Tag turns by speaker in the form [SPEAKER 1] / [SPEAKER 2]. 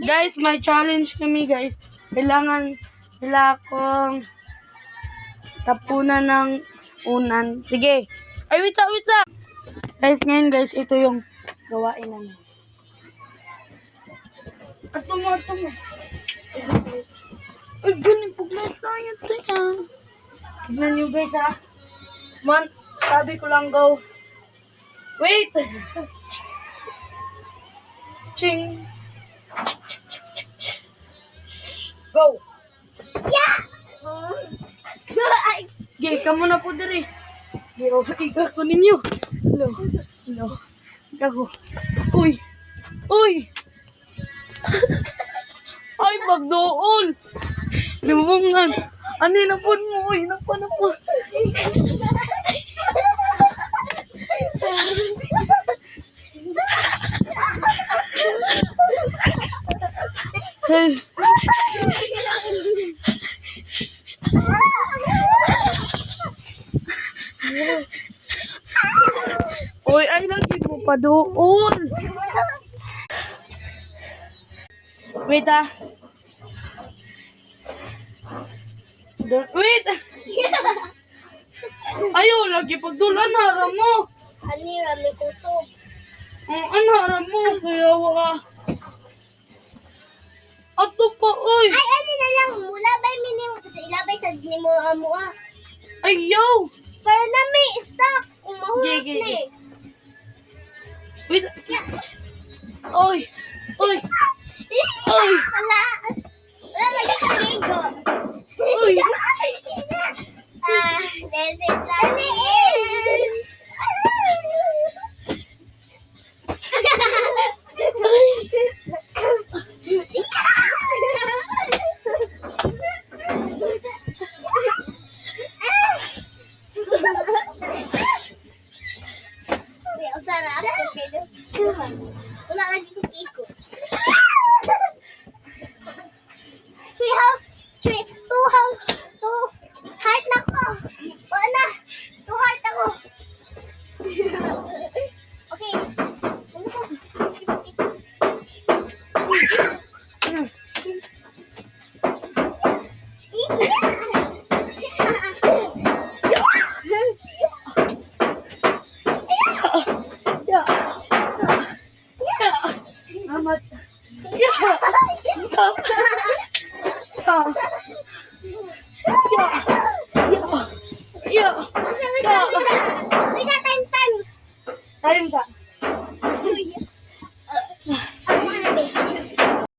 [SPEAKER 1] Guys, may challenge kami guys. Kailangan nila akong tapunan ng unan. Sige. Ay, wait lang. Guys, ngayon guys, ito yung gawain namin. Ato mo. Ay, ganun paglas na yan. Tignan nyo guys ha. Man, sabi ko lang go. Wait! Ching! Go!
[SPEAKER 2] Yeah!
[SPEAKER 1] Okay, kamo na po diri. Iga ko ninyo. Hello. Kako. Uy! Ay, magdool! Lumungan! Ano yung napon mo? Uy, napon. Uy, ay lagi mo pa doon. Wait ah. Wait! Ayaw, lagi pagdulan haram mo.
[SPEAKER 2] Ani rami kutob.
[SPEAKER 1] Ano haram mo? Kaya wala. Ato pa, oy.
[SPEAKER 2] Ay, ani na lang. Mula ba'y minimo sa ilabay sa nimo amuha.
[SPEAKER 1] Ayaw.
[SPEAKER 2] Para na may stock. Umahurap
[SPEAKER 1] Gigi.
[SPEAKER 2] na eh.
[SPEAKER 1] Wait. Oy.
[SPEAKER 2] Wala. Wala lagi sa ligo.
[SPEAKER 1] Uy.
[SPEAKER 2] There's it. Daliin. Sarap. Wala lagi kong ikot. Two heart na ko. Oo na. 2 heart ako. Okay.
[SPEAKER 1] Amat.